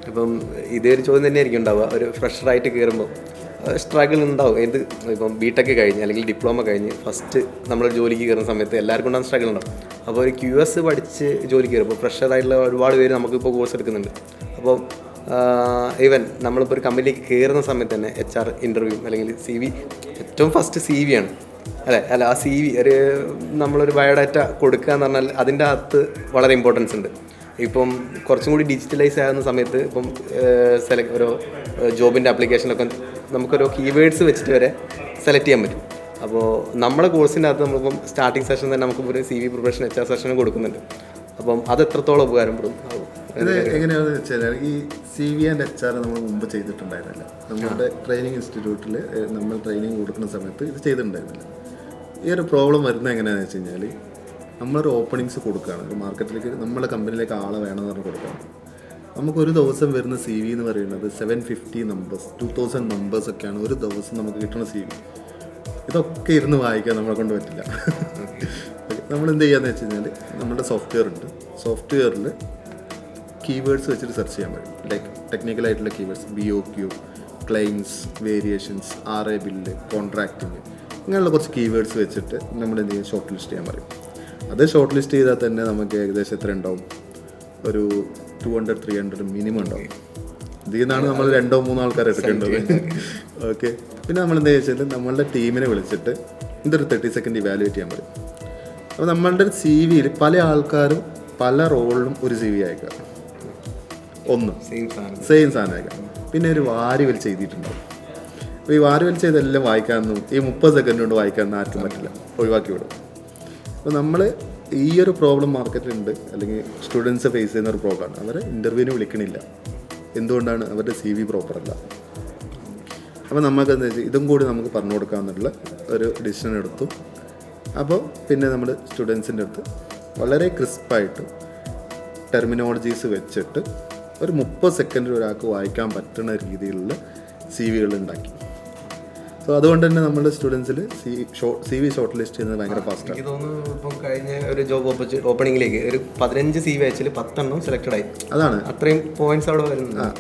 ഇപ്പം ഇതേ ഒരു ചോദ്യം തന്നെയായിരിക്കും ഉണ്ടാവുക. ഒരു ഫ്രഷറായിട്ട് കയറുമ്പോൾ സ്ട്രഗിൾ ഉണ്ടാവും. ഇപ്പം ബിടെക് കഴിഞ്ഞ് അല്ലെങ്കിൽ ഡിപ്ലോമ കഴിഞ്ഞ് ഫസ്റ്റ് നമ്മളൊരു ജോലിക്ക് കയറുന്ന സമയത്ത് എല്ലാവർക്കും ഉണ്ടാകുന്ന സ്ട്രഗിൾ ഉണ്ടാവും. അപ്പോൾ ഒരു QS പഠിച്ച് ജോലിക്ക് കയറും. ഇപ്പോൾ ഫ്രഷറായിട്ടുള്ള ഒരുപാട് പേര് നമുക്കിപ്പോൾ കോഴ്സ് എടുക്കുന്നുണ്ട്. അപ്പോൾ ഈവൻ നമ്മളിപ്പോൾ ഒരു കമ്പനിയിലേക്ക് കയറുന്ന സമയത്ത് തന്നെ HR ഇൻ്റർവ്യൂ അല്ലെങ്കിൽ CV, ഏറ്റവും ഫസ്റ്റ് CV ആണ് അല്ല ആ CV നമ്മളൊരു ബയോഡാറ്റ കൊടുക്കുക എന്ന് പറഞ്ഞാൽ അതിൻ്റെ അകത്ത് വളരെ ഇമ്പോർട്ടൻസ് ഉണ്ട്. ഇപ്പം കുറച്ചും കൂടി ഡിജിറ്റലൈസ് ആകുന്ന സമയത്ത് ഇപ്പം ഓരോ ജോബിൻ്റെ ആപ്ലിക്കേഷനൊക്കെ നമുക്കൊരു കീവേഡ്സ് വെച്ചിട്ട് വരെ സെലക്ട് ചെയ്യാൻ പറ്റും. അപ്പോൾ നമ്മുടെ കോഴ്സിൻ്റെ അകത്ത് നമ്മളിപ്പം സ്റ്റാർട്ടിങ് സെഷൻ തന്നെ നമുക്ക് ഒരു CV പ്രിപ്പറേഷൻ HR സെഷനും കൊടുക്കുന്നുണ്ട്. അപ്പം അത് എത്രത്തോളം ഉപകാരപ്പെടും? ഇത് എങ്ങനെയാണെന്ന് വെച്ചാൽ ഈ CV ആൻഡ് HR നമ്മൾ മുമ്പ് ചെയ്തിട്ടുണ്ടായിരുന്നില്ല. നമ്മുടെ ട്രെയിനിങ് ഇൻസ്റ്റിറ്റ്യൂട്ടിൽ നമ്മൾ ട്രെയിനിങ് കൊടുക്കുന്ന സമയത്ത് ഇത് ചെയ്തിട്ടുണ്ടായിരുന്നില്ല. ഈ ഒരു പ്രോബ്ലം വരുന്നത് എങ്ങനെയാണെന്ന് വെച്ച് കഴിഞ്ഞാൽ നമ്മളൊരു ഓപ്പണിങ്സ് കൊടുക്കുകയാണ്, ഒരു മാർക്കറ്റിലേക്ക് നമ്മുടെ കമ്പനിയിലേക്ക് ആളെ വേണമെന്ന് പറഞ്ഞ് കൊടുക്കുകയാണ്. നമുക്കൊരു ദിവസം വരുന്ന CV എന്ന് പറയുന്നത് 750 നമ്പേഴ്സ് 2000 നമ്പേഴ്സൊക്കെയാണ് ഒരു ദിവസം നമുക്ക് കിട്ടുന്ന CV. ഇതൊക്കെ ഇരുന്ന് വായിക്കാൻ നമ്മളെ കൊണ്ട് പറ്റില്ല. നമ്മൾ എന്ത് ചെയ്യാന്ന് വെച്ച് കഴിഞ്ഞാൽ നമ്മുടെ സോഫ്റ്റ്വെയർ ഉണ്ട്. സോഫ്റ്റ്വെയറിൽ കീവേഡ്സ് വെച്ചിട്ട് സെർച്ച് ചെയ്യാൻ പറ്റും. ലൈക്ക് ടെക്നിക്കലായിട്ടുള്ള keywords, BOQ, claims, variations, RA bill, contracting, ഇങ്ങനെയുള്ള കുറച്ച് കീവേഡ്സ് വെച്ചിട്ട് നമ്മൾ എന്ത് ചെയ്യും, ഷോർട്ട് ലിസ്റ്റ് ചെയ്യാൻ പറയും. അത് ഷോർട്ട് ലിസ്റ്റ് ചെയ്താൽ തന്നെ നമുക്ക് ഏകദേശം എത്ര ഉണ്ടാവും, ഒരു 200-300 മിനിമം ഉണ്ടാവും. ഇതിൽ നിന്നാണ് നമ്മൾ 2-3 ആൾക്കാർ എടുക്കേണ്ടത്. ഓക്കെ. പിന്നെ നമ്മൾ എന്താ വെച്ചാൽ നമ്മളുടെ ടീമിനെ വിളിച്ചിട്ട് ഇതൊരു 30 സെക്കൻഡ് ഇവാലുവേറ്റ് ചെയ്യാൻ പറയും. അപ്പോൾ നമ്മളുടെ CVയിൽ പല ആൾക്കാരും പല റോളിലും ഒരു CV അയക്കുക, ഒന്ന് സെയിം സാധനം അയക്കാം. പിന്നെ ഒരു വാരി വലിച്ച് എഴുതിയിട്ടുണ്ടാവും. അപ്പോൾ ഈ വാരി വലിച്ച് ഇതെല്ലാം വായിക്കാനൊന്നും ഈ 30 സെക്കൻഡ് കൊണ്ട് വായിക്കാനൊന്നും ആർക്കും പറ്റില്ല, ഒഴിവാക്കി വിടും. അപ്പോൾ നമ്മൾ ഈ ഒരു പ്രോബ്ലം മാർക്കറ്റിലുണ്ട്, അല്ലെങ്കിൽ സ്റ്റുഡൻസ് ഫേസ് ചെയ്യുന്ന ഒരു പ്രോബ്ലമാണ്. അവരെ ഇൻ്റർവ്യൂവിന് വിളിക്കണില്ല. എന്തുകൊണ്ടാണ്? അവരുടെ CV പ്രോപ്പറല്ല. അപ്പോൾ നമുക്ക് എന്താ വെച്ചാൽ ഇതും കൂടി നമുക്ക് പറഞ്ഞു കൊടുക്കാമെന്നുള്ള ഒരു ഡിസിഷൻ എടുത്തു. അപ്പോൾ പിന്നെ നമ്മൾ സ്റ്റുഡൻസിൻ്റെ അടുത്ത് വളരെ ക്രിസ്പായിട്ട് ടെർമിനോളജീസ് വെച്ചിട്ട് ഒരു 30 സെക്കൻഡിൽ ഒരാൾക്ക് വായിക്കാൻ പറ്റുന്ന രീതിയിലുള്ള CVകൾ ഉണ്ടാക്കി. സോ അതുകൊണ്ട് തന്നെ നമ്മുടെ സ്റ്റുഡൻസിൽ CV ഷോർട്ട് ലിസ്റ്റ് ചെയ്യുന്നത് ഭയങ്കര ഫാസ്റ്റാണ്. എനിക്ക് തോന്നുന്നു ഇപ്പം കഴിഞ്ഞ ഒരു ജോബ് ഓപ്പണിങ്ങിലേക്ക് ഒരു 15 CV അയച്ചാൽ 10 സെലക്റ്റഡ് ആയി. അതാണ് അത്രയും പോയിന്റ്സ് അവിടെ വരുന്നത്.